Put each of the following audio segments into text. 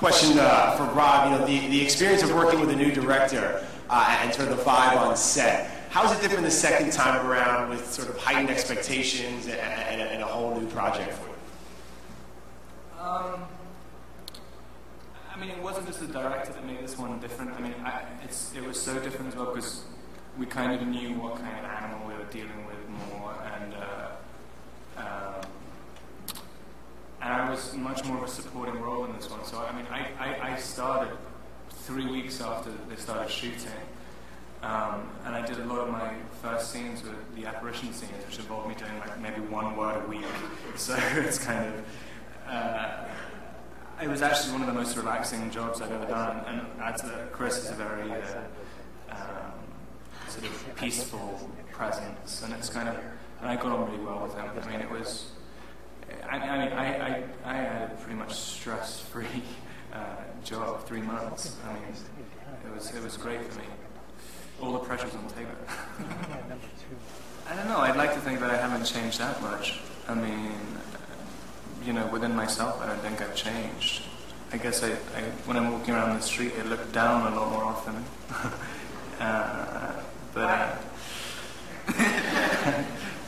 Question for Rob. You know, the experience of working with a new director and sort of the vibe on set. How is it different the second time around with sort of heightened expectations and a whole new project for you? I mean, it wasn't just the director that made this one different. I mean, it was so different as well because we kind of knew what kind of animal we were dealing with more, and I was much more of a supporting role in this one. So I mean, I started 3 weeks after they started shooting, and I did a lot of my first scenes with the apparition scenes, which involved me doing like maybe 1 word a week. So it's kind of. It was actually one of the most relaxing jobs I've ever done, and Chris is a very sort of peaceful presence, and it's kind of, and I got on really well with him. I mean, it was, I had a pretty much stress-free job, 3 months. I mean, it was great for me. All the pressure's on Taylor. I don't know. I'd like to think that I haven't changed that much. I mean. You know, within myself, I don't think I've changed. I guess when I'm walking around the street, I look down a lot more often.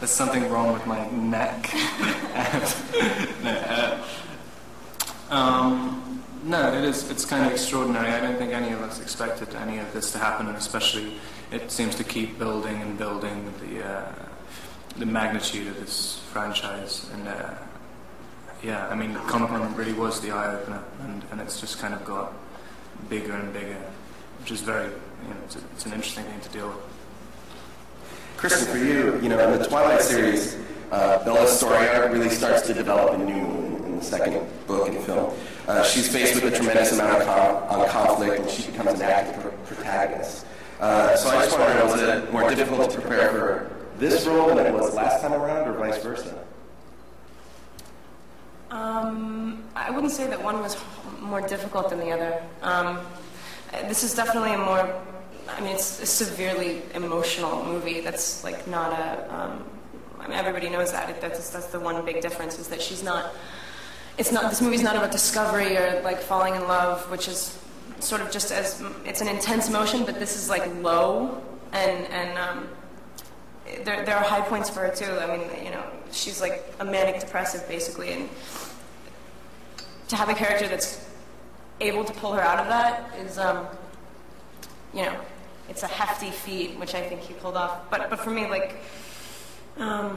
There's something wrong with my neck. No, it's kind of extraordinary. I don't think any of us expected any of this to happen, and especially it seems to keep building and building the magnitude of this franchise. And yeah, I mean, Comic-Con really was the eye-opener, and it's just kind of got bigger and bigger, which is very, you know, it's an interesting thing to deal with. Kristen, for you, you know, in the Twilight series, Bella's story arc really starts to develop in New Moon, in the second book and film. She's faced with a tremendous amount of conflict, and she becomes an active protagonist. So I just wondered, was it more difficult to prepare for this role than it was last time around, or vice versa? I wouldn't say that one was more difficult than the other. This is definitely a more, I mean, it's a severely emotional movie. That's like not a, I mean, everybody knows that. That's the one big difference, is that she's not, this movie's not about discovery or like falling in love, which is sort of just as, it's an intense emotion, but this is like low, and there are high points for her too. I mean, you know, she's like a manic depressive basically, and to have a character that's able to pull her out of that is, you know, it's a hefty feat, which I think he pulled off. But for me, like, I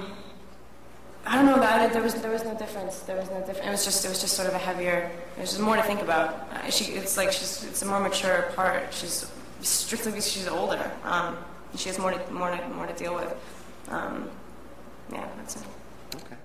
don't know about it. There was no difference. There was no difference. It was just sort of a heavier. There's just more to think about. It's a more mature part. She's strictly because she's older. She has more to deal with. Yeah, that's it. Okay.